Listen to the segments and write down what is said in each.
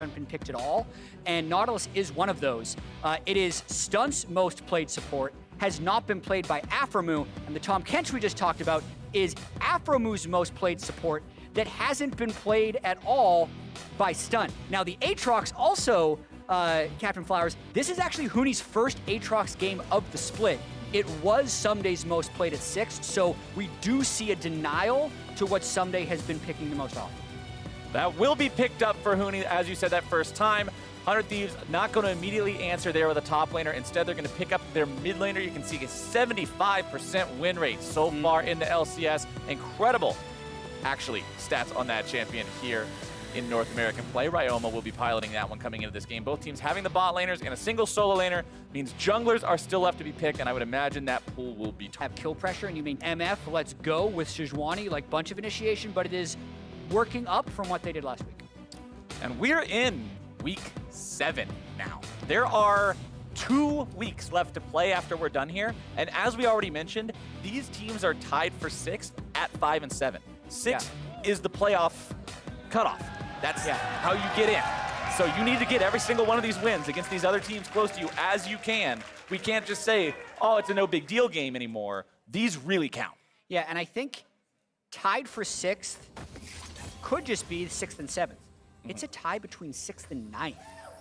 haven't been picked at all, and Nautilus is one of those. It is Stunt's most played support, has not been played by Aphromoo, and the Tahm Kench we just talked about is Aphromoo's most played support that hasn't been played at all by Stunt. Now the Aatrox also, Captain Flowers, this is actually Huni's first Aatrox game of the split. It was Sumday's most played at 6, so we do see a denial to what Sumday has been picking the most often. That will be picked up for Huni, as you said, that first time. 100 Thieves not going to immediately answer there with a top laner. Instead, they're going to pick up their mid laner. You can see a 75% win rate so far in the LCS. Incredible, actually, stats on that champion here in North American play. Ryoma will be piloting that one coming into this game. Both teams having the bot laners and a single solo laner means junglers are still left to be picked, and I would imagine that pool will be... Have kill pressure, and you mean MF, let's go with Sejuani, like bunch of initiation, but it is working up from what they did last week. And we're in week 7 now. There are 2 weeks left to play after we're done here. And as we already mentioned, these teams are tied for 6th at 5 and 7. 6 is the playoff cutoff. That's how you get in. So you need to get every single one of these wins against these other teams close to you as you can. We can't just say, oh, it's a no big deal game anymore. These really count. Yeah, and I think tied for 6th could just be 6th and 7th. It's a tie between 6th and 9th.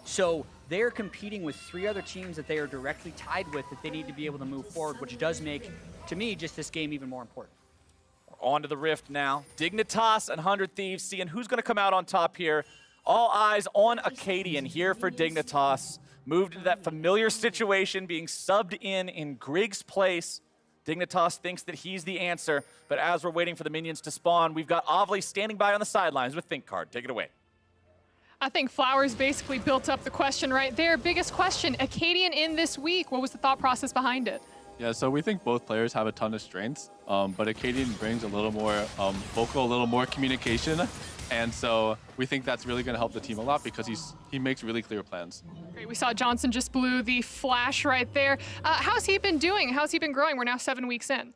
So they're competing with 3 other teams that they are directly tied with that they need to be able to move forward, which does make, to me, just this game even more important. We're on to the Rift now. Dignitas and 100 Thieves, seeing who's going to come out on top here. All eyes on Acadian here for Dignitas. Moved into that familiar situation, being subbed in Grig's place. Dignitas thinks that he's the answer, but as we're waiting for the minions to spawn, we've got Ovly standing by on the sidelines with Think Card. Take it away. I think Flowers basically built up the question right there. Biggest question, Acadian in this week. What was the thought process behind it? Yeah, so we think both players have a ton of strengths, but Acadian brings a little more vocal, a little more communication. And so we think that's really going to help the team a lot because he makes really clear plans. Great. We saw Johnson just blew the flash right there. How's he been doing? How's he been growing? We're now 7 weeks in.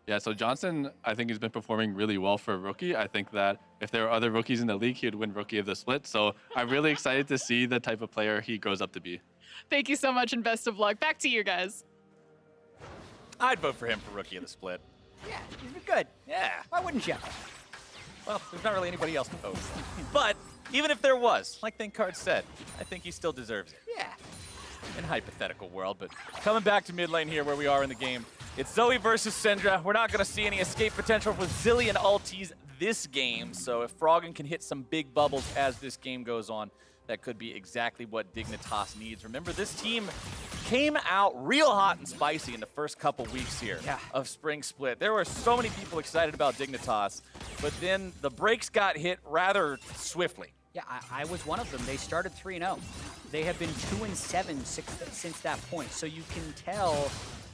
Yeah, so Johnson, I think, has been performing really well for a rookie. I think that if there were other rookies in the league, he'd win Rookie of the Split. So I'm really excited to see the type of player he grows up to be. Thank you so much and best of luck. Back to you guys. I'd vote for him for Rookie of the Split. Yeah, he's been good. Yeah. Why wouldn't you? Well, there's not really anybody else to vote. But even if there was, like Think Card said, I think he still deserves it. Yeah. In a hypothetical world, but coming back to mid lane here where we are in the game, it's Zoe versus Syndra. We're not going to see any escape potential with Zillion ultis this game, so if Froggen can hit some big bubbles as this game goes on, that could be exactly what Dignitas needs. Remember, this team came out real hot and spicy in the first couple weeks here of Spring Split. There were so many people excited about Dignitas, but then the brakes got hit rather swiftly. Yeah, I was one of them. They started 3-0. They have been 2-7 since that point. So you can tell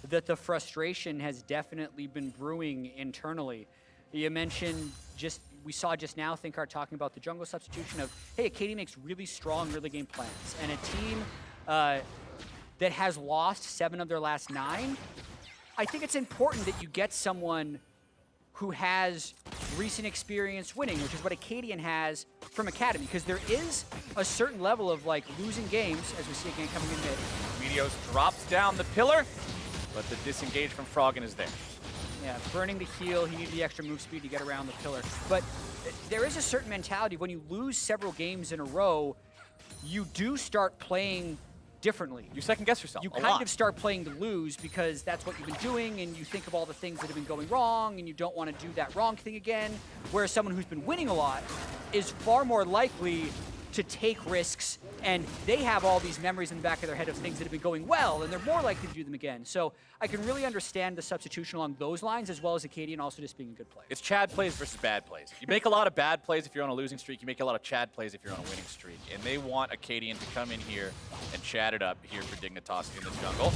that the frustration has definitely been brewing internally. You mentioned we saw just now Thinkart talking about the jungle substitution of, hey, Acadian makes really strong early game plans. And a team that has lost 7 of their last 9, I think it's important that you get someone who has recent experience winning, which is what Acadian has from Academy, because there is a certain level of like losing games, as we see again coming in mid. Meteos drops down the pillar, but the disengage from Froggen is there. Yeah, burning the heal, he needed the extra move speed to get around the pillar. But there is a certain mentality, when you lose several games in a row, you do start playing differently. You second guess yourself. You kind of start playing to lose because that's what you've been doing, and you think of all the things that have been going wrong, and you don't want to do that wrong thing again. Whereas someone who's been winning a lot is far more likely to take risks, and they have all these memories in the back of their head of things that have been going well, and they're more likely to do them again. So I can really understand the substitution along those lines, as well as Acadian also just being a good player. It's Chad plays versus bad plays. You make a lot of bad plays if you're on a losing streak. You make a lot of Chad plays if you're on a winning streak. And they want Acadian to come in here and chat it up here for Dignitas in the jungle.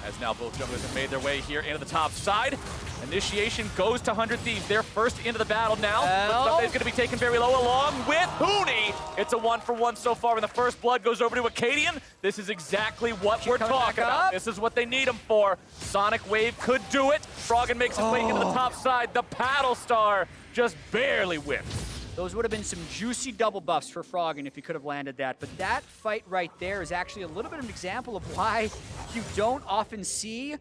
As now both junglers have made their way here into the top side. Initiation goes to 100 Thieves. They're first into the battle now. Somebody's going to be taken very low along with Huni. It's a 1-for-1 so far, and the first blood goes over to Acadian. This is exactly what we're talking about. This is what they need him for. Sonic Wave could do it. Froggen makes his way into the top side. The Paddle Star just barely whips. Those would have been some juicy double buffs for Froggen if he could have landed that. But that fight right there is actually a little bit of an example of why you don't often see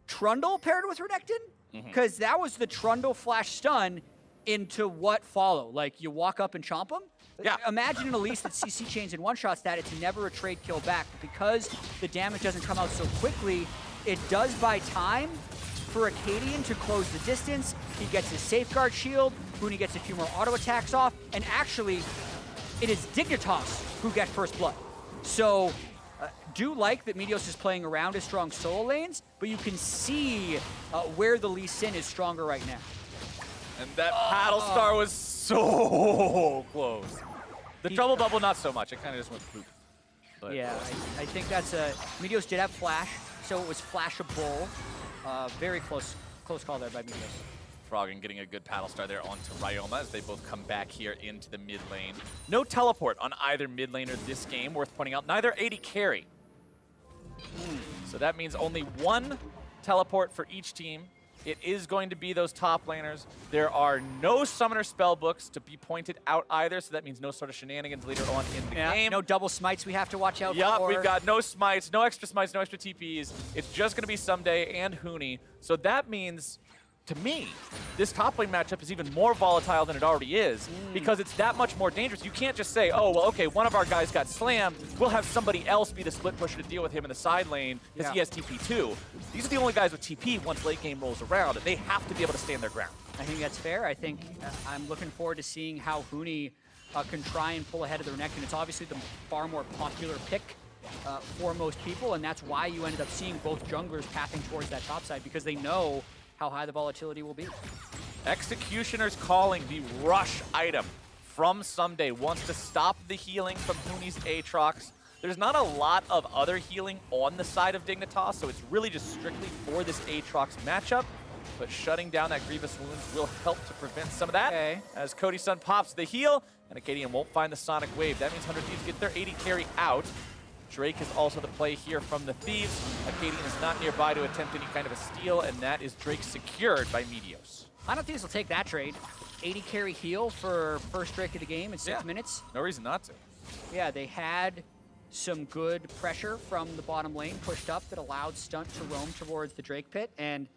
Trundle paired with Renekton, because that was the Trundle flash stun into what follow. Like, you walk up and chomp him. Yeah. Imagine an Elise that CC chains and one-shots that. It's never a trade kill back. But because the damage doesn't come out so quickly, it does buy time for Acadian to close the distance. He gets his safeguard shield. Huni gets a few more auto attacks off. And actually, it is Dignitas who get first blood. So, do like that Meteos is playing around his strong solo lanes, but you can see where the Lee Sin is stronger right now. And that paddle star was so close. The trouble bubble, not so much. It kind of just went poop. But Yeah, I think that's a... Meteos did have flash, so it was flashable. Very close call there by Meteos. Froggen getting a good paddle star there onto Ryoma as they both come back here into the mid lane. No teleport on either mid laner this game, worth pointing out. Neither AD carry. So that means only one teleport for each team. It is going to be those top laners. There are no summoner spell books to be pointed out either, so that means no sort of shenanigans later on in the game. No double smites we have to watch out Yup, for. we've got no smites, no extra TPs. It's just going to be Someday and Huni. So that means, to me, this top lane matchup is even more volatile than it already is because it's that much more dangerous. You can't just say, oh, well, okay, one of our guys got slammed. We'll have somebody else be the split pusher to deal with him in the side lane because he has TP too. These are the only guys with TP once late game rolls around, and they have to be able to stand their ground. I think that's fair. I think I'm looking forward to seeing how Huni can try and pull ahead of the Renekton. It's obviously the far more popular pick for most people, and that's why you ended up seeing both junglers pathing towards that top side, because they know how high the volatility will be. Executioner's Calling, the rush item from Someday, wants to stop the healing from Huni's Aatrox. There's not a lot of other healing on the side of Dignitas, so it's really just strictly for this Aatrox matchup. But shutting down that Grievous Wounds will help to prevent some of that. Okay. As Cody Sun pops the heal, and Acadian won't find the Sonic Wave. That means 100 Thieves get their 80 carry out. Drake is also the play here from the Thieves. Acadian is not nearby to attempt any kind of a steal, and that is Drake secured by Meteos. I don't think will take that trade. 80 carry heal for first Drake of the game in 6 minutes. No reason not to. Yeah, they had some good pressure from the bottom lane pushed up that allowed Stunt to roam towards the Drake pit, and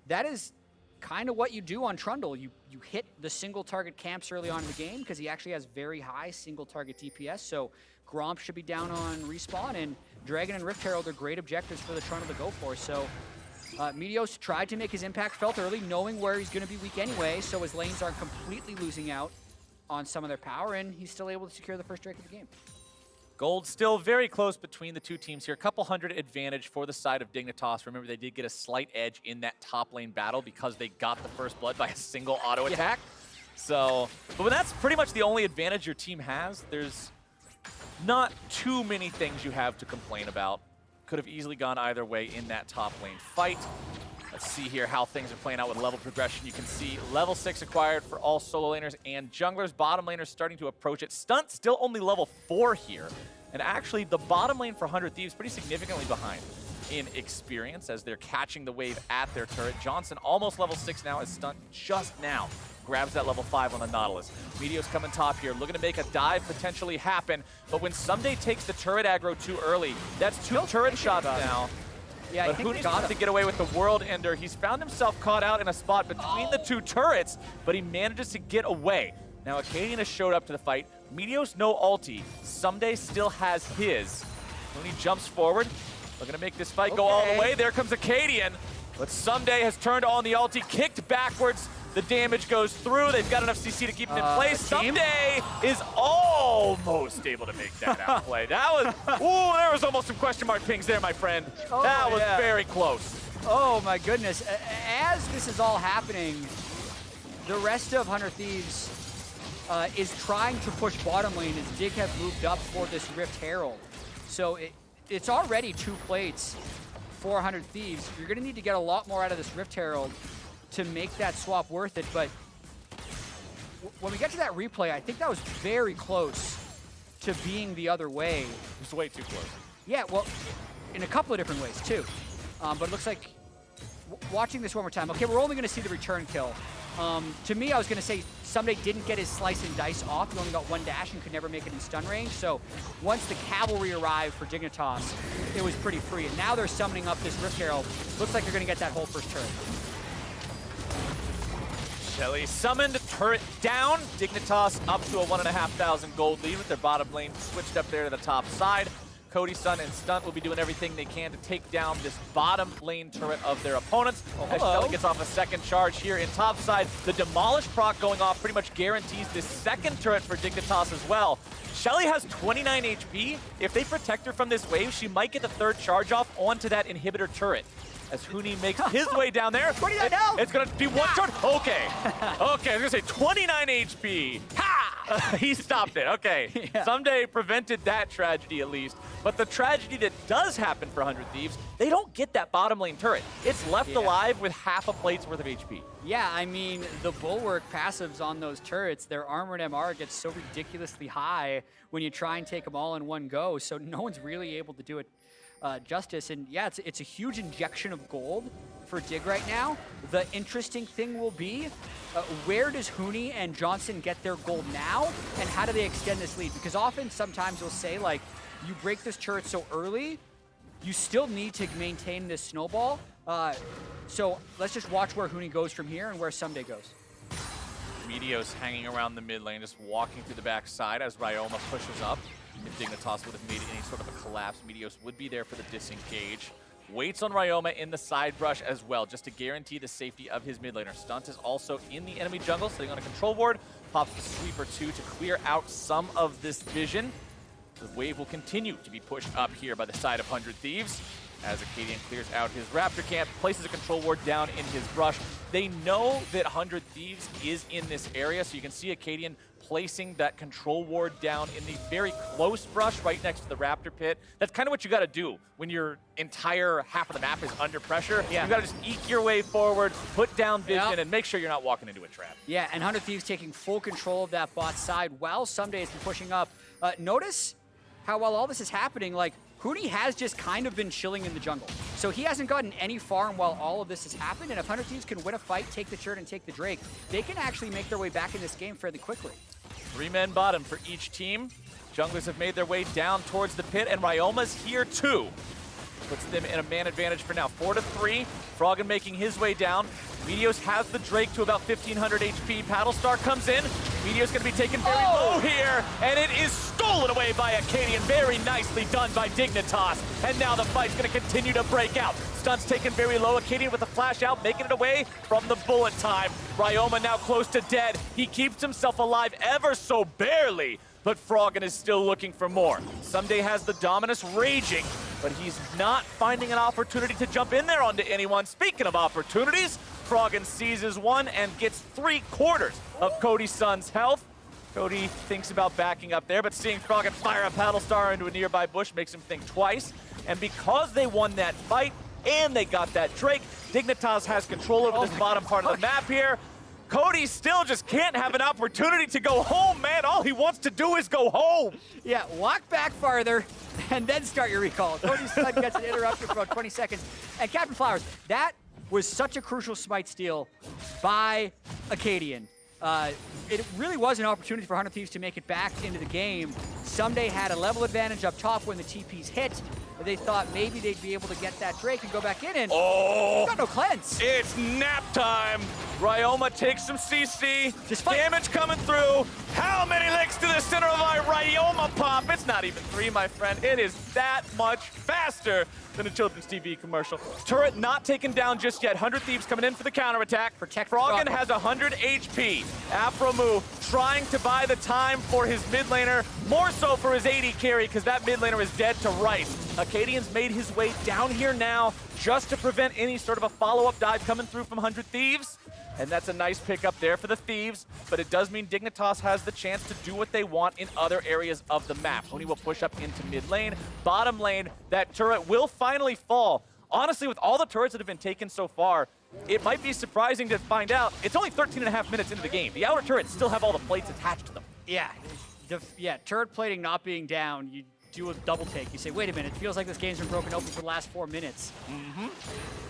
that is kind of what you do on Trundle. You hit the single target camps early on in the game because he actually has very high single target DPS, so Gromp should be down on respawn, and Dragon and Rift Herald are great objectives for the Trundle to go for. So Meteos tried to make his impact felt early, knowing where he's going to be weak anyway, so his lanes aren't completely losing out on some of their power, and he's still able to secure the first Drake of the game. Gold still very close between the two teams here. A couple hundred advantage for the side of Dignitas. Remember, they did get a slight edge in that top lane battle because they got the first blood by a single auto attack. So, but when that's pretty much the only advantage your team has, there's not too many things you have to complain about. Could have easily gone either way in that top lane fight. Let's see here how things are playing out with level progression. You can see level 6 acquired for all solo laners and junglers. Bottom laners starting to approach it. Stunt still only level 4 here. And actually, the bottom lane for 100 Thieves pretty significantly behind in experience as they're catching the wave at their turret. Johnson almost level 6 now as Stunt just now grabs that level 5 on the Nautilus. Meteos coming top here, looking to make a dive potentially happen. But when Someday takes the turret aggro too early, that's 2 turret shots now. Yeah, But Huni's got to get away with the World Ender. He's found himself caught out in a spot between the 2 turrets, but he manages to get away. Now Acadian has showed up to the fight. Meteos no ulti. Someday still has his. Huni jumps forward, looking to make this fight go all the way. There comes Acadian, but Someday has turned on the ulti, kicked backwards. The damage goes through. They've got enough CC to keep it in place. Someday is almost able to make that outplay. That was, ooh, there was almost some question mark pings there, my friend. That was very close. Oh my goodness. As this is all happening, the rest of 100 Thieves is trying to push bottom lane as Dig have moved up for this Rift Herald. So it's already 2 plates for 100 Thieves. You're going to need to get a lot more out of this Rift Herald to make that swap worth it, but when we get to that replay, I think that was very close to being the other way. It was way too close. Yeah, well, in a couple of different ways, too. But it looks like watching this one more time, okay, we're only going to see the return kill. To me, I was going to say Someday didn't get his slice and dice off. He only got one dash and could never make it in stun range. So once the cavalry arrived for Dignitas, it was pretty free. And now they're summoning up this Rift Herald. Looks like they're going to get that whole first turret. Shelly summoned, turret down. Dignitas up to a 1,500 gold lead with their bottom lane switched up there to the top side. Cody, Sun, and Stunt will be doing everything they can to take down this bottom lane turret of their opponents. As Shelly gets off a second charge here in top side, the Demolish proc going off pretty much guarantees this second turret for Dignitas as well. Shelly has 29 HP. If they protect her from this wave, she might get the third charge off onto that inhibitor turret. As Huni makes his way down there, 29 now. It's going to be one turn. Okay. Okay, I was going to say 29 HP. Ha! He stopped it. Okay. Yeah. Someday prevented that tragedy at least. But the tragedy that does happen for 100 Thieves, they don't get that bottom lane turret. It's left alive with half a plate's worth of HP. Yeah, I mean, the Bulwark passives on those turrets, their armor and MR gets so ridiculously high when you try and take them all in one go, so no one's really able to do it justice. And yeah, it's a huge injection of gold for Dig right now. The interesting thing will be, where does Huni and Johnson get their gold now, and how do they extend this lead? Because often, sometimes you'll say, like, you break this turret so early, you still need to maintain this snowball. So let's just watch where Huni goes from here and where Someday goes. Meteos hanging around the mid lane, just walking through the back side as Ryoma pushes up. If Dignitas would have made any sort of a collapse, Meteos would be there for the disengage. Waits on Ryoma in the side brush as well, just to guarantee the safety of his mid laner. Stunt is also in the enemy jungle, sitting on a control ward. Pops the sweep or two to clear out some of this vision. The wave will continue to be pushed up here by the side of 100 Thieves. As Acadian clears out his Raptor camp, places a control ward down in his brush. They know that 100 Thieves is in this area, so you can see Acadian placing that control ward down in the very close brush right next to the Raptor pit. That's kind of what you got to do when your entire half of the map is under pressure. Yeah. You got to just eke your way forward, put down vision, and make sure you're not walking into a trap. Yeah, and 100 Thieves taking full control of that bot side while Someday has been pushing up. Notice how while all this is happening, like, Huni has just kind of been chilling in the jungle. So he hasn't gotten any farm while all of this has happened, and if 100 Thieves can win a fight, take the turret, and take the Drake, they can actually make their way back in this game fairly quickly. 3 men bottom for each team. Junglers have made their way down towards the pit, and Ryoma's here too. Puts them in a man advantage for now. 4-3. Froggen making his way down. Meteos has the Drake to about 1,500 HP. Paddlestar comes in. Meteos going to be taken very low here, and it is stolen away by Acadian. Very nicely done by Dignitas. And now the fight's going to continue to break out. Stunt's taken very low. Acadian with a flash out, making it away from the bullet time. Ryoma now close to dead. He keeps himself alive ever so barely, but Froggen is still looking for more. Someday has the Dominus raging, but he's not finding an opportunity to jump in there onto anyone. Speaking of opportunities, Froggen seizes one and gets 3/4 of Cody Sun's health. Cody thinks about backing up there, but seeing Froggen fire a Paddlestar into a nearby bush makes him think twice. And because they won that fight and they got that Drake, Dignitas has control over this bottom part of the map here. Cody still just can't have an opportunity to go home, man. All he wants to do is go home. Yeah, walk back farther and then start your recall. Cody's son gets an interruption for about 20 seconds. And Captain Flowers, that was such a crucial smite steal by Acadian. It really was an opportunity for 100 Thieves to make it back into the game. Someday had a level advantage up top when the TPs hit. They thought maybe they'd be able to get that Drake and go back in, and got no cleanse. It's nap time. Ryoma takes some CC. Just fight. Damage coming through. How many licks to the center of our Ryoma pop? It's not even 3, my friend. It is that much faster than a children's TV commercial. Turret not taken down just yet. 100 Thieves coming in for the counterattack. Protect Froggen Froggen. has 100 HP. Afromu trying to buy the time for his mid laner, more so for his AD carry, because that mid laner is dead to rice. Acadian's made his way down here now just to prevent any sort of a follow-up dive coming through from 100 Thieves. And that's a nice pickup there for the Thieves, but it does mean Dignitas has the chance to do what they want in other areas of the map. Huni will push up into mid lane. Bottom lane, that turret will finally fall. Honestly, with all the turrets that have been taken so far, it might be surprising to find out it's only 13.5 minutes into the game. The outer turrets still have all the plates attached to them. Yeah, turret plating not being down, you do a double take. You say, wait a minute, it feels like this game's been broken open for the last 4 minutes.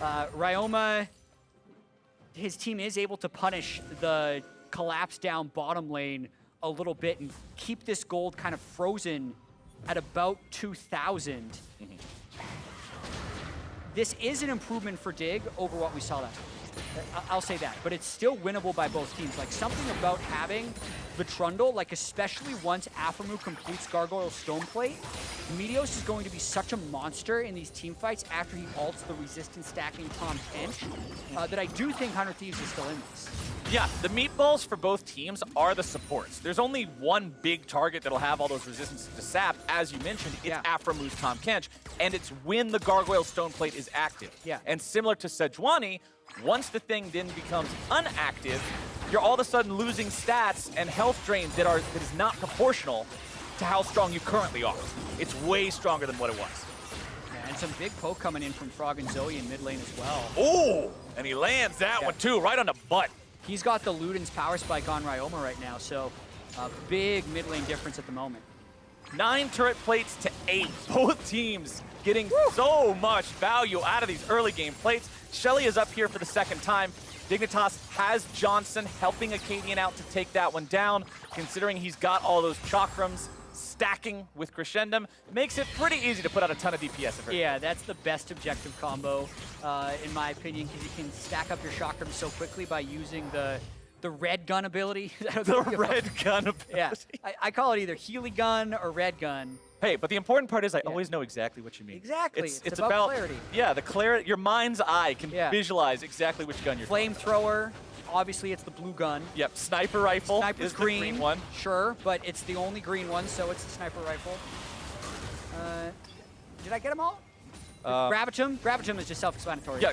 Ryoma, his team is able to punish the collapse down bottom lane a little bit and keep this gold kind of frozen at about 2,000. This is an improvement for Dig over what we saw last week. I'll say that, but it's still winnable by both teams. Like, something about having the Trundle, like especially once Aphromoo completes Gargoyle Stoneplate, Meteos is going to be such a monster in these team fights after he ults the resistance stacking Tom Kench that I do think 100 Thieves is still in this. Yeah, the meatballs for both teams are the supports. There's only one big target that'll have all those resistances to sap. As you mentioned, it's Aphromoo Tom Kench, and it's when the Gargoyle Stoneplate is active. Yeah. And similar to Sejuani, once the thing then becomes unactive, you're all of a sudden losing stats and health drain that is not proportional to how strong you currently are. It's way stronger than what it was. Yeah, and some big poke coming in from Frog and Zoe in mid lane as well. Oh, and he lands that one too, right on the butt. He's got the Luden's power spike on Ryoma right now, so a big mid lane difference at the moment. 9 turret plates to 8. Both teams getting so much value out of these early game plates. Shelly is up here for the second time. Dignitas has Johnson helping Acadian out to take that one down. Considering he's got all those chakrams stacking with Crescendum, it makes it pretty easy to put out a ton of DPS. Yeah, that's the best objective combo, in my opinion, because you can stack up your chakrams so quickly by using the red gun ability. The red gun ability. Yeah, I call it either Healy gun or red gun. Hey, but the important part is I always know exactly what you mean. Exactly. It's about clarity. Yeah, the clarity. Your mind's eye can visualize exactly which gun you're Flamethrower. Obviously, it's the blue gun. Yep, sniper rifle Sniper's is the green one. Sure, but it's the only green one, so it's the sniper rifle. Did I get them all? Gravitum? Gravitum is just self-explanatory. Yeah.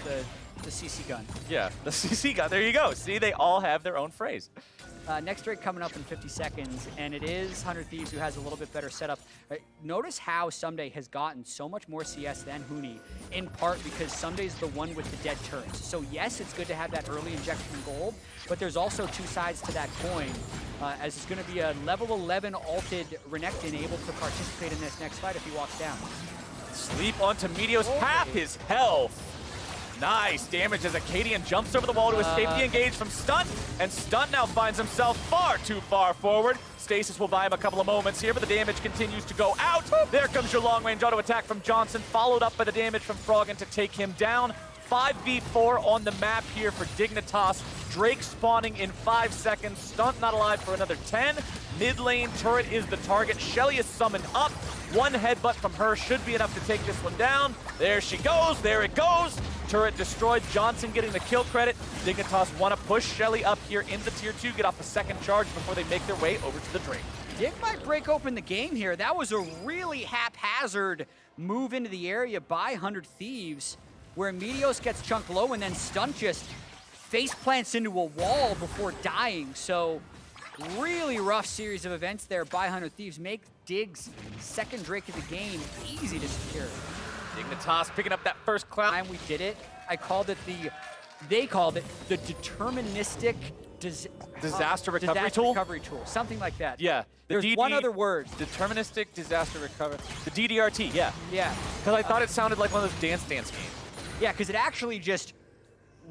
The CC gun. Yeah, the CC gun. There you go. See, they all have their own phrase. Next Drake coming up in 50 seconds, and it is 100 Thieves who has a little bit better setup. Notice how Someday has gotten so much more CS than Huni, in part because Someday's the one with the dead turrets. So yes, it's good to have that early injection in gold, but there's also two sides to that coin, as it's going to be a level 11 ulted Renekton able to participate in this next fight if he walks down. Sleep onto Meteos, half his health. Nice damage as Acadian jumps over the wall to escape the engage from Stunt, and Stunt now finds himself far too far forward. Stasis will buy him a couple of moments here, but the damage continues to go out. There comes your long-range auto attack from Johnson, followed up by the damage from Froggen to take him down. 5v4 on the map here for Dignitas. Drake spawning in 5 seconds. Stunt not alive for another 10. Mid lane turret is the target. Shelly is summoned up. One headbutt from her should be enough to take this one down. There she goes. There it goes. Turret destroyed. Johnson getting the kill credit. Dignitas want to push Shelly up here into tier 2, get off a second charge before they make their way over to the Drake. Dig might break open the game here. That was a really haphazard move into the area by 100 Thieves, where Meteos gets chunked low and then Stunt just face plants into a wall before dying. So really rough series of events there by 100 Thieves. Make Dig's second Drake of the game easy to secure. Dignitas picking up that first cloud. Time we did it, I called it they called it the deterministic disaster recovery tool? Something like that. Yeah. There's one other word. Deterministic disaster recovery. The DDRT, yeah. Yeah. Because I thought it sounded like one of those Dance Dance games. Yeah, because it actually just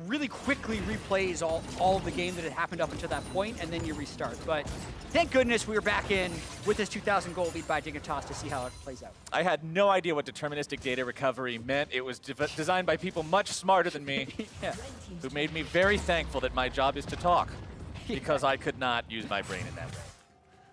really quickly replays all of the game that had happened up until that point, and then you restart. But thank goodness we were back in with this 2,000 gold lead by Dignitas to see how it plays out. I had no idea what deterministic data recovery meant. It was designed by people much smarter than me, Yeah. who made me very thankful that my job is to talk, because I could not use my brain in that way.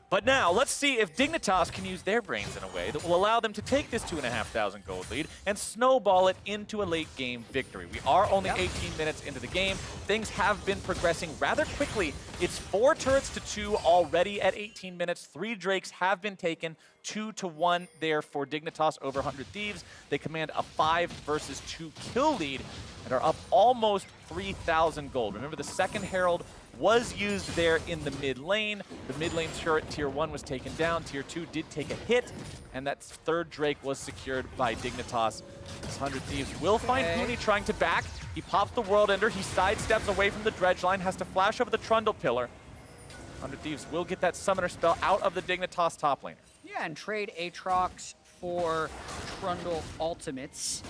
But now, let's see if Dignitas can use their brains in a way that will allow them to take this 2,500 gold lead and snowball it into a late-game victory. We are only 18 minutes into the game. Things have been progressing rather quickly. It's 4 turrets to 2 already at 18 minutes. 3 Drakes have been taken, 2-1 there for Dignitas over 100 Thieves. They command a 5 versus 2 kill lead and are up almost 3,000 gold. Remember, the second Herald was used there in the mid lane. The mid lane turret tier 1 was taken down. Tier 2 did take a hit, and that third Drake was secured by Dignitas. This 100 Thieves will find Huni trying to back. He pops the World Ender. He sidesteps away from the dredge line, has to flash over the Trundle pillar. 100 Thieves will get that summoner spell out of the Dignitas top laner. Yeah, and trade Aatrox for Trundle Ultimates.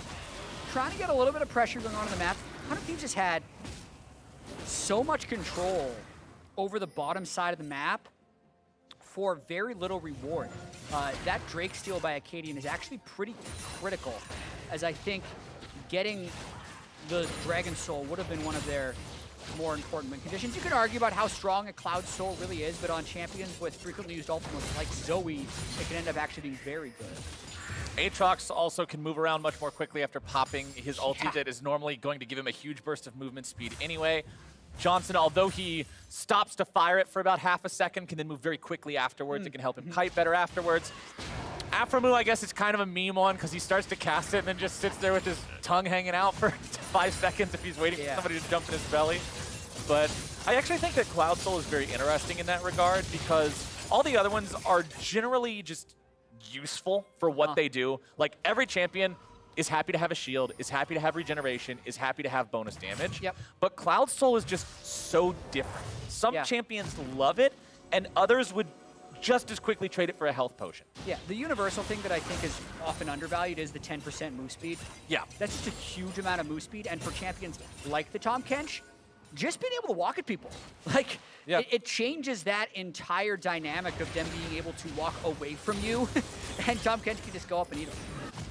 Trying to get a little bit of pressure going on the map. 100 Thieves has had so much control over the bottom side of the map for very little reward. That Drake steal by Acadian is actually pretty critical, as I think getting the Dragon Soul would have been one of their more important win conditions. You could argue about how strong a Cloud Soul really is, but on champions with frequently used ultimates like Zoe, it can end up actually being very good. Aatrox also can move around much more quickly after popping his ulti that is normally going to give him a huge burst of movement speed anyway. Johnson, although he stops to fire it for about half a second, can then move very quickly afterwards. It can help him kite better afterwards. Aphromoo, I guess, is kind of a meme one because he starts to cast it and then just sits there with his tongue hanging out for 5 seconds if he's waiting for somebody to jump in his belly. But I actually think that Cloud Soul is very interesting in that regard because all the other ones are generally just useful for what they do. Like, every champion is happy to have a shield, is happy to have regeneration, is happy to have bonus damage. But Cloud Soul is just so different. Some champions love it, and others would just as quickly trade it for a health potion. Yeah, the universal thing that I think is often undervalued is the 10% move speed. Yeah. That's just a huge amount of move speed, and for champions like the Tahm Kench, just being able to walk at people. Like, it changes that entire dynamic of them being able to walk away from you, and Tahm Kench can just go up and eat them.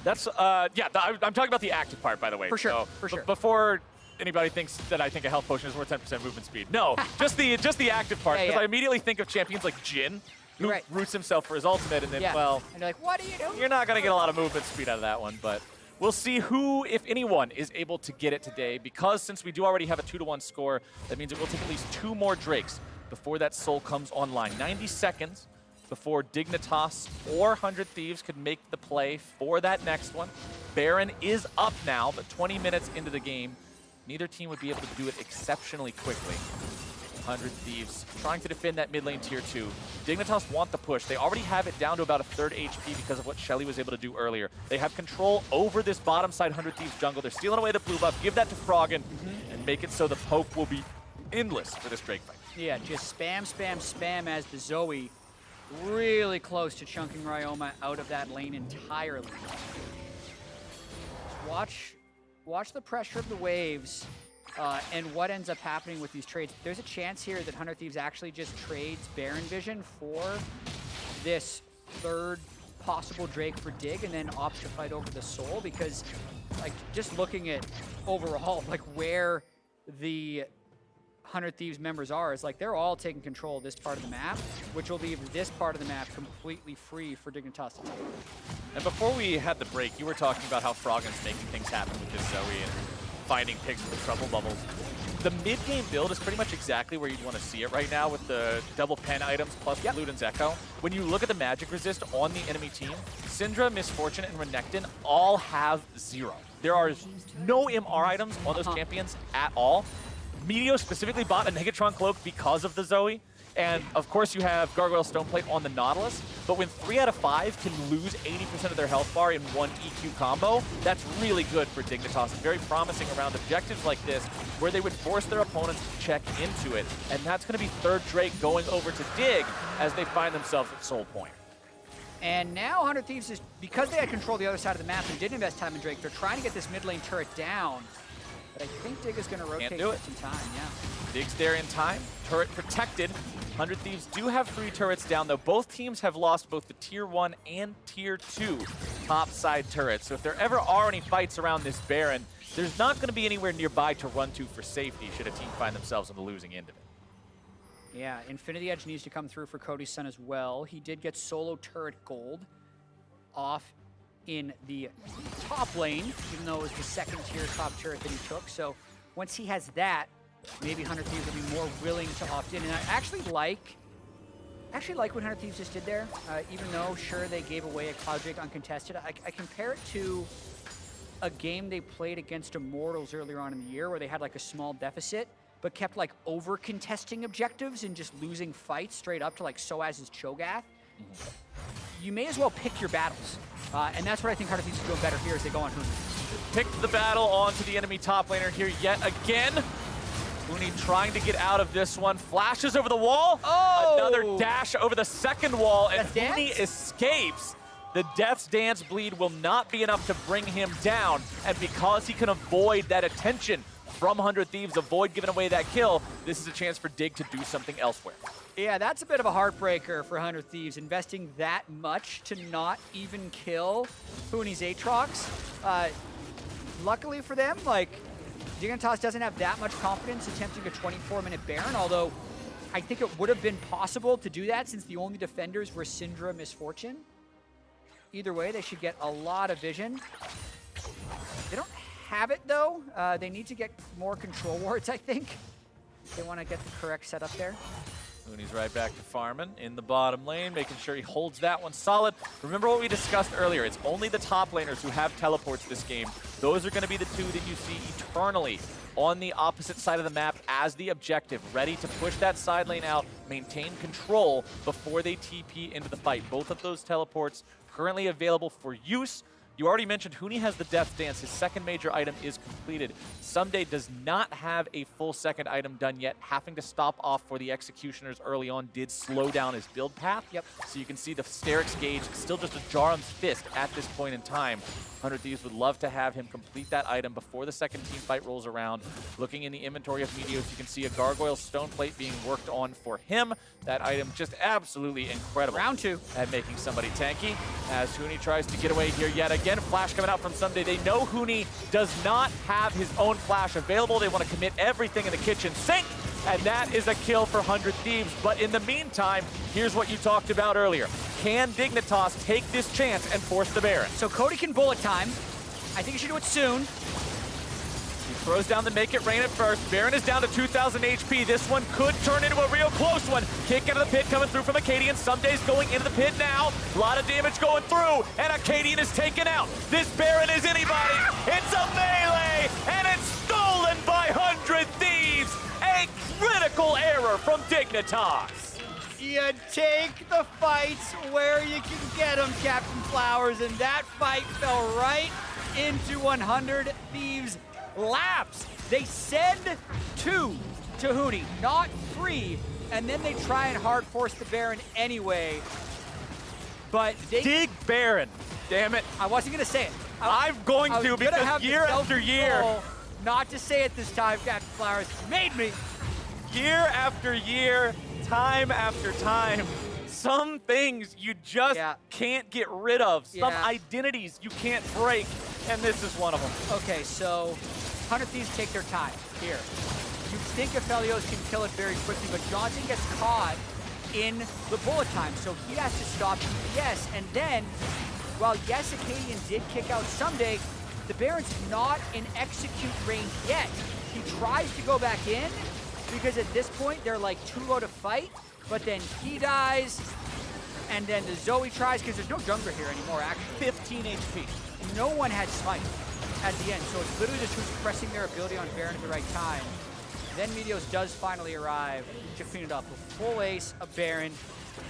That's, I'm talking about the active part, by the way. For sure, so, for sure. Before anybody thinks that I think a health potion is worth 10% movement speed. No, just the active part, because I immediately think of champions like Jhin, who roots himself for his ultimate, and then, well, and you're like, what are you doing? You're not going to get a lot of movement speed out of that one, but we'll see who, if anyone, is able to get it today, because since we do already have a 2-1 score, that means it will take at least 2 more Drakes before that soul comes online. 90 seconds before Dignitas or 100 Thieves could make the play for that next one. Baron is up now, but 20 minutes into the game, neither team would be able to do it exceptionally quickly. 100 Thieves trying to defend that mid lane tier 2. Dignitas want the push. They already have it down to about a third HP because of what Shelly was able to do earlier. They have control over this bottom side 100 Thieves jungle. They're stealing away the blue buff. Give that to Froggen and make it so the poke will be endless for this Drake fight. Yeah, just spam, spam, spam as the Zoe really close to chunking Ryoma out of that lane entirely. Watch the pressure of the waves and what ends up happening with these trades. There's a chance here that 100 Thieves actually just trades Baron Vision for this third possible Drake for Dig and then opts to fight over the Soul, because like just looking at overall like where the 100 Thieves members are is like they're all taking control of this part of the map, which will leave this part of the map completely free for Dignitas to take. And before we had the break, you were talking about how Froggen's making things happen with this Zoe and finding picks with the trouble bubbles. The mid-game build is pretty much exactly where you'd want to see it right now with the double pen items plus Luden's Echo. When you look at the magic resist on the enemy team, Syndra, Misfortune, and Renekton all have 0. There are no MR items on those champions at all. Meteor specifically bought a Negatron Cloak because of the Zoe. And of course you have Gargoyle Stoneplate on the Nautilus, but when 3 out of 5 can lose 80% of their health bar in one EQ combo, that's really good for Dignitas and very promising around objectives like this, where they would force their opponents to check into it. And that's going to be third Drake going over to Dig as they find themselves at Soul Point. And now 100 Thieves, is because they had control of the other side of the map and didn't invest time in Drake, they're trying to get this mid lane turret down. But I think Dig is going to rotate for some time, Dig's there in time, turret protected. 100 Thieves do have 3 turrets down, though both teams have lost both the Tier 1 and Tier 2 top side turrets. So if there ever are any fights around this Baron, there's not going to be anywhere nearby to run to for safety should a team find themselves on the losing end of it. Yeah, Infinity Edge needs to come through for Cody's son as well. He did get solo turret gold off in the top lane, even though it was the second tier top turret that he took. So once he has that, maybe 100 Thieves will be more willing to opt in. And I actually like what 100 Thieves just did there. Even though, sure, they gave away a Cloud Drake uncontested, I compare it to a game they played against Immortals earlier on in the year where they had like a small deficit, but kept like over-contesting objectives and just losing fights straight up to like Soaz's Cho'Gath. You may as well pick your battles. And that's what I think 100 Thieves is doing better here as they go on Huni. Picked the battle onto the enemy top laner here yet again. Huni trying to get out of this one. Flashes over the wall. Oh! Another dash over the second wall. And That's Huni escapes. the Death's Dance bleed will not be enough to bring him down. And because he can avoid that attention from 100 Thieves, avoid giving away that kill, this is a chance for Dig to do something elsewhere. Yeah, that's a bit of a heartbreaker for 100 Thieves, investing that much to not even kill Huni's Aatrox. Luckily for them, like, Dignitas doesn't have that much confidence attempting a 24-minute Baron, although I think it would have been possible to do that since the only defenders were Syndra, Misfortune. Either way, they should get a lot of vision. They don't have it, though. They need to get more control wards, I think. They want to get the correct setup there. Huni's right back to farming in the bottom lane, making sure he holds that one solid. Remember what we discussed earlier. It's only the top laners who have teleports this game. Those are going to be the two that you see eternally on the opposite side of the map as the objective, ready to push that side lane out, maintain control before they TP into the fight. Both of those teleports currently available for use. You already mentioned Huni has the Death Dance. His second major item is completed. Someday does not have a full second item done yet. Having to stop off for the Executioners early on did slow down his build path. Yep. So you can see the Sterix gauge still just a Jarum's Fist at this point in time. 100 Thieves would love to have him complete that item before the second team fight rolls around. Looking in the inventory of Meteos, you can see a Gargoyle Stone Plate being worked on for him. That item just absolutely incredible. Round 2. At making somebody tanky. As Huni tries to get away here yet again. Flash coming out from Someday. They know Huni does not have his own flash available. They want to commit everything in the kitchen sink. And that is a kill for 100 Thieves. But in the meantime, here's what you talked about earlier. Can Dignitas take this chance and force the Baron? So Cody can bullet time. I think he should do it soon. He throws down the Make It Rain at first. Baron is down to 2,000 HP. This one could turn into a real close one. Kick into the pit coming through from Acadian. Someday's going into the pit now. A lot of damage going through, and Acadian is taken out. This Baron is anybody. It's a melee, and it's stolen by 100 Thieves. A critical error from Dignitas. You take the fights where you can get them, Captain Flowers, and that fight fell right into 100 Thieves' laps. They send 2 to Huni, not 3, and then they try and hard force the Baron anyway. But they... Dig Baron, damn it. I wasn't going to say it. I'm going to because have year after year, not to say it this time, Captain Flowers. Made me. year after year, time after time, some things you just can't get rid of. Some identities you can't break, and this is one of them. Okay, so 100 Thieves take their time here. You'd think Aphelios can kill it very quickly, but Johnson gets caught in the bullet time, so he has to stop Yes, and then, while yes, Acadian did kick out Someday, the Baron's not in execute range yet. He tries to go back in, because at this point, they're like too low to fight, but then he dies, and then the Zoe tries, because there's no jungler here anymore, actually. 15 HP. No one had Smite at the end, so it's literally just who's pressing their ability on Baron at the right time. Then Meteos does finally arrive to clean it up. A full ace of Baron.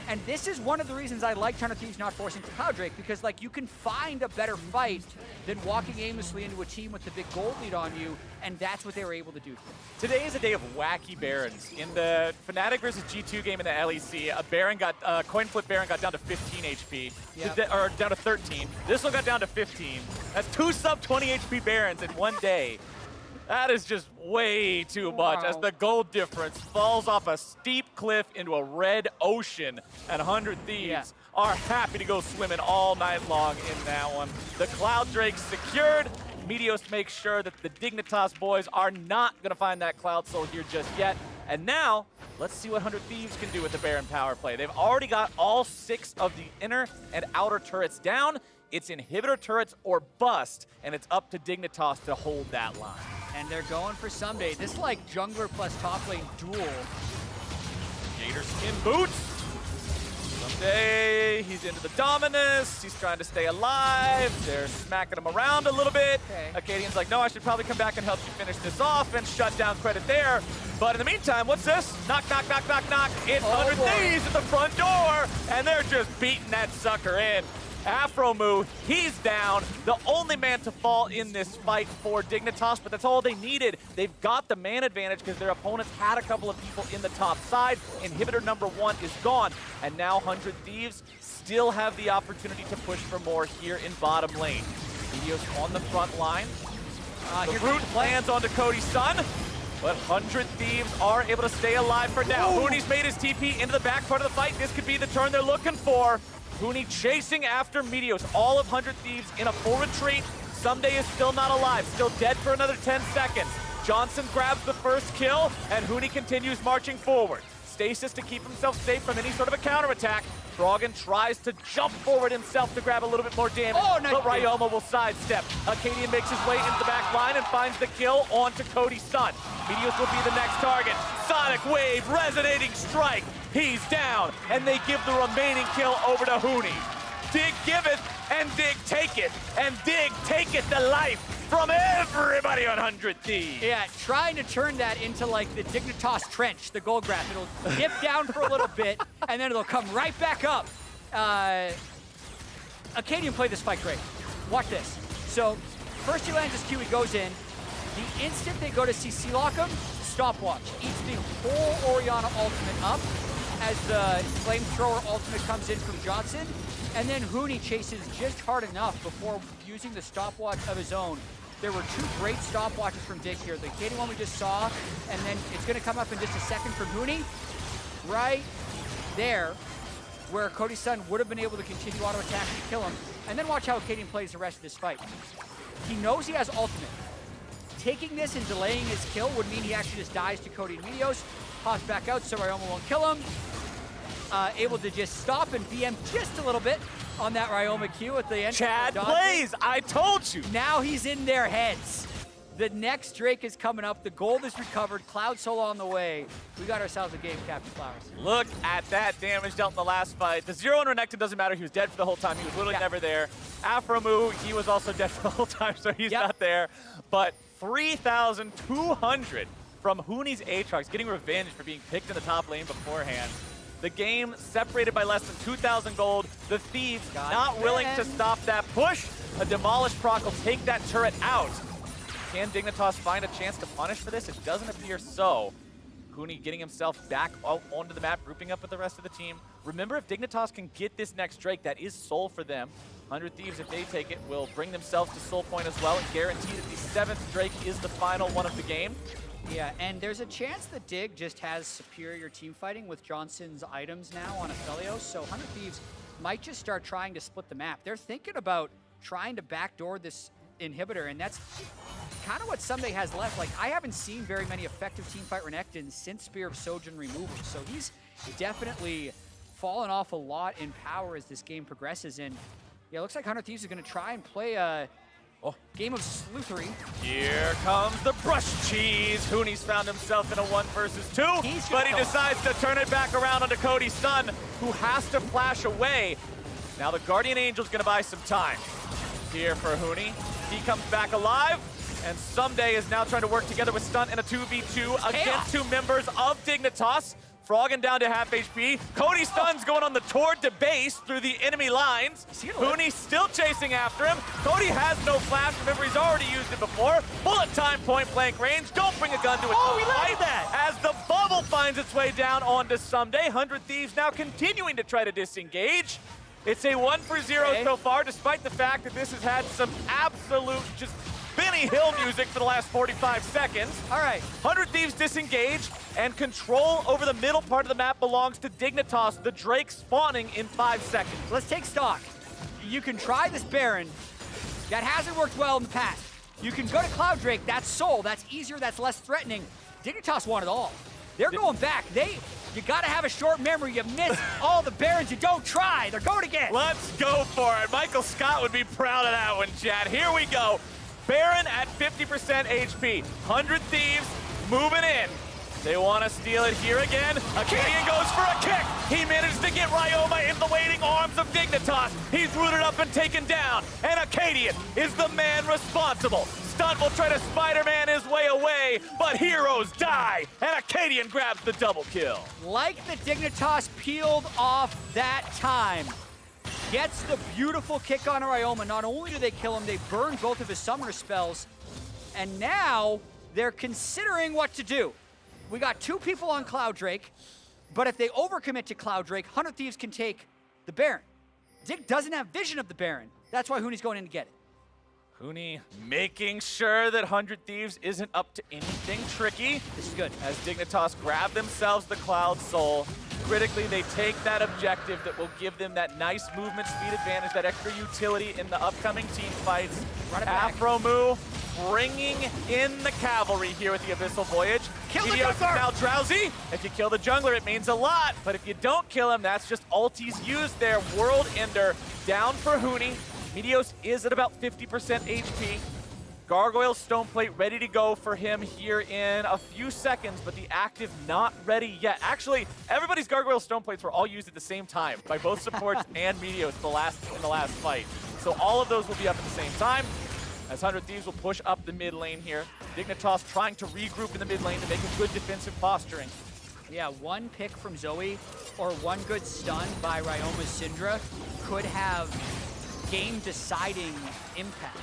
And this is one of the reasons I like 100 Thieves not forcing Cloud Drake, because like you can find a better fight than walking aimlessly into a team with the big gold lead on you, and that's what they were able to do. Today is a day of wacky Barons. In the Fnatic versus G2 game in the LEC, a Baron got coin flip Baron got down to 15 HP, or down to 13. This one got down to 15. That's 2 sub 20 HP Barons in one day. That is just way too much as the gold difference falls off a steep cliff into a red ocean, and 100 Thieves are happy to go swimming all night long in that one. The Cloud Drake secured. Meteos makes sure that the Dignitas boys are not going to find that Cloud Soul here just yet. And now, let's see what 100 Thieves can do with the Baron power play. They've already got all 6 of the inner and outer turrets down. It's inhibitor turrets or bust, and it's up to Dignitas to hold that line. And they're going for Someday. This is like jungler plus top lane duel. Gator skin boots. Someday he's into the Dominus. He's trying to stay alive. They're smacking him around a little bit. Acadian's like, no, I should probably come back and help you finish this off, and shut down credit there. But in the meantime, what's this? Knock, knock, knock, knock, knock. It's 100 Thieves at the front door, and they're just beating that sucker in. Afromu, he's down. The only man to fall in this fight for Dignitas, but that's all they needed. They've got the man advantage because their opponents had a couple of people in the top side. Inhibitor number 1 is gone, and now 100 Thieves still have the opportunity to push for more here in bottom lane. Meteos on the front line. The root lands onto Cody's son, but 100 Thieves are able to stay alive for now. Hooney's made his TP into the back part of the fight. This could be the turn they're looking for. Hooney chasing after Meteos. All of 100 Thieves in a full retreat. Someday is still not alive, still dead for another 10 seconds. Johnson grabs the first kill, and Hooney continues marching forward. Stasis to keep himself safe from any sort of a counterattack. Froggen tries to jump forward himself to grab a little bit more damage, but Ryoma will sidestep. Acadian makes his way into the back line and finds the kill onto Cody's son. Meteos will be the next target. Sonic Wave, resonating strike. He's down, and they give the remaining kill over to Hooney. Dig giveth, and Dig taketh, and Dig taketh the life from everybody on 100 Thieves. Yeah, trying to turn that into like the Dignitas Trench, the gold graph. It'll dip down for a little bit, and then it'll come right back up. Acadian played this fight great. Watch this. So, first he lands his Q, he goes in. The instant they go to CC lock him, stopwatch. Eats the whole Orianna ultimate up as the flamethrower ultimate comes in from Johnson. And then Hooney chases just hard enough before using the stopwatch of his own. There were 2 great stopwatches from Dig here. The Acadian one we just saw, and then it's going to come up in just a second from Hooney. Right there, where Cody's son would have been able to continue auto attack and kill him. And then watch how Acadian plays the rest of this fight. He knows he has ultimate. Taking this and delaying his kill would mean he actually just dies to Cody and Meteos, pops back out so Ryoma won't kill him. Able to just stop and BM just a little bit on that Ryoma Q at the end. Chad plays, I told you. Now he's in their heads. The next Drake is coming up. The gold is recovered. Cloud Solo on the way. We got ourselves a game, Captain Flowers. Look at that damage dealt in the last fight. The 0 on Renekton doesn't matter. He was dead for the whole time. He was literally never there. Afromu, he was also dead for the whole time, so he's not there. But 3,200 from Hooney's Aatrox, getting revenge for being picked in the top lane beforehand. The game separated by less than 2,000 gold. The Thieves not willing to stop that push. A Demolished proc will take that turret out. Can Dignitas find a chance to punish for this? It doesn't appear so. Hooney getting himself back out onto the map, grouping up with the rest of the team. Remember, if Dignitas can get this next Drake, that is soul for them. 100 Thieves, if they take it, will bring themselves to soul point as well and guarantee that the 7th Drake is the final one of the game. Yeah, and there's a chance that Dig just has superior team fighting with Johnson's items now on Aphelios, so 100 Thieves might just start trying to split the map. They're thinking about trying to backdoor this inhibitor, and that's kind of what Someday has left. Like, I haven't seen very many effective teamfight Renekton since Spear of Sojourn removal, so he's definitely fallen off a lot in power as this game progresses, and yeah, it looks like 100 Thieves is going to try and play a game of sleuthery. Here comes the brush cheese. Hooney's found himself in a 1 versus 2, but he decides to turn it back around onto Cody's son, who has to flash away. Now the Guardian Angel's gonna buy some time here for Hooney. He comes back alive, and Someday is now trying to work together with Stunt in a 2v2 against 2 members of Dignitas. Froggen down to half HP. Cody Stun's going on the toward to base through the enemy lines. Hooney still chasing after him. Cody has no flash. Remember, he's already used it before. Bullet time, point blank range. Don't bring a gun to it. We like that. As the bubble finds its way down onto Someday. 100 Thieves now continuing to try to disengage. It's a 1 for 0 so far, despite the fact that this has had some absolute just Benny Hill music for the last 45 seconds. All right. 100 Thieves disengage, and control over the middle part of the map belongs to Dignitas, the Drake spawning in 5 seconds. Let's take stock. You can try this Baron. That hasn't worked well in the past. You can go to Cloud Drake. That's Soul. That's easier. That's less threatening. Dignitas want it all. They're going back. You got to have a short memory. You miss all the Barons. You don't try. They're going again. Let's go for it. Michael Scott would be proud of that one, Chad. Here we go. Baron at 50% HP. 100 Thieves moving in. They want to steal it here again. Acadian goes for a kick. He managed to get Ryoma in the waiting arms of Dignitas. He's rooted up and taken down. And Acadian is the man responsible. Stunt will try to Spider-Man his way away, but heroes die. And Acadian grabs the double kill. Like the Dignitas peeled off that time. Gets the beautiful kick on Ryoma. Not only do they kill him, they burn both of his summoner spells. And now they're considering what to do. We got 2 people on Cloud Drake, but if they overcommit to Cloud Drake, 100 Thieves can take the Baron. Dig doesn't have vision of the Baron. That's why Huni's going in to get it. Huni making sure that 100 Thieves isn't up to anything tricky. This is good. As Dignitas grab themselves the Cloud Soul. Critically, they take that objective that will give them that nice movement speed advantage, that extra utility in the upcoming team fights. Run it back. Afromu bringing in the cavalry here with the Abyssal Voyage. Kill the Meteos is jungler! now drowsy. If you kill the jungler, it means a lot. But if you don't kill him, that's just ultis used there. World Ender down for Huni. Meteos is at about 50% HP. Gargoyle Stoneplate ready to go for him here in a few seconds, but the active not ready yet. Actually, everybody's Gargoyle Stoneplates were all used at the same time by both supports and Meteos in the last fight. So all of those will be up at the same time. As 100 Thieves will push up the mid lane here. Dignitas trying to regroup in the mid lane to make a good defensive posturing. Yeah, one pick from Zoe or one good stun by Ryoma's Syndra could have game-deciding impact.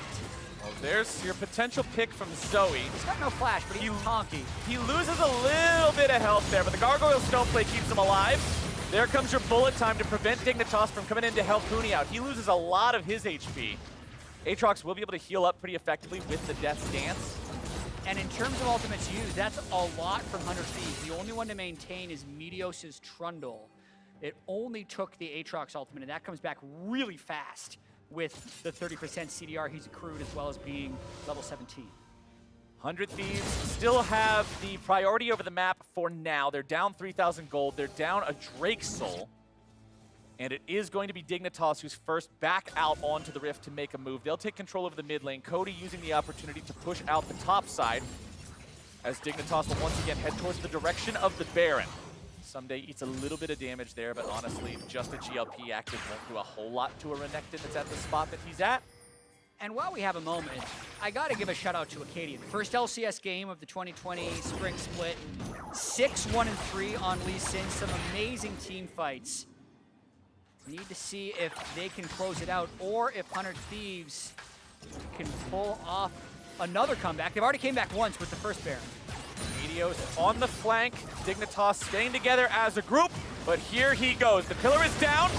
Well, there's your potential pick from Zoe. He's got no flash, but he's honky. He loses a little bit of health there, but the Gargoyle Stoneplate keeps him alive. There comes your bullet time to prevent Dignitas from coming in to help Huni out. He loses a lot of his HP. Aatrox will be able to heal up pretty effectively with the Death's Dance. And in terms of ultimates used, that's a lot from 100 Thieves. The only one to maintain is Meteos' Trundle. It only took the Aatrox ultimate, and that comes back really fast with the 30% CDR he's accrued, as well as being level 17. 100 Thieves still have the priority over the map for now. They're down 3,000 gold. They're down a Drake Soul. And it is going to be Dignitas who's first back out onto the Rift to make a move. They'll take control of the mid lane. Cody using the opportunity to push out the top side as Dignitas will once again head towards the direction of the Baron. Someday eats a little bit of damage there, but honestly, just a GLP active won't do a whole lot to a Renekton that's at the spot that he's at. And while we have a moment, I gotta give a shout out to Acadian. First LCS game of the 2020 Spring Split. 6-1-3 on Lee Sin. Some amazing team fights. Need to see if they can close it out or if 100 Thieves can pull off another comeback. They've already came back once with the first Baron. Meteos on the flank. Dignitas staying together as a group, but here he goes. The pillar is down.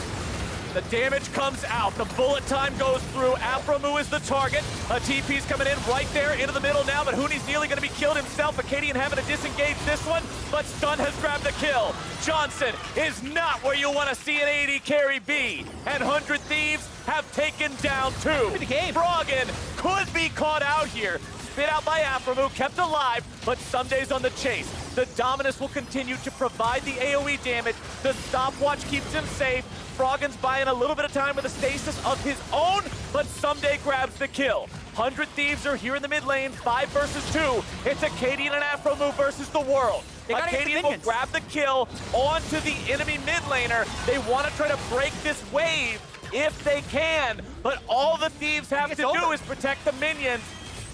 The damage comes out. The bullet time goes through. Afromu is the target. A TP's coming in right there into the middle now, but Huni's nearly going to be killed himself. Acadian having to disengage this one, but Stun has grabbed the kill. Johnson is not where you want to see an AD carry be. And 100 Thieves have taken down 2. Froggen could be caught out here. Spit out by Afromu, kept alive, but Sunday's on the chase. The Dominus will continue to provide the AoE damage. The stopwatch keeps him safe. Froggen's buying a little bit of time with a stasis of his own, but Someday grabs the kill. 100 Thieves are here in the mid lane, 5 versus 2. It's Acadian and Afromu versus the world. Acadian will grab the kill onto the enemy mid laner. They want to try to break this wave if they can, but all the Thieves have to do is protect the minions.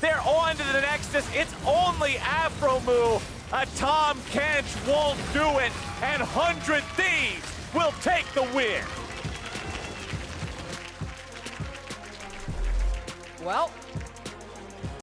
They're on to the Nexus. It's only Afromu. A Tom Kench won't do it, and 100 Thieves will take the win. Well,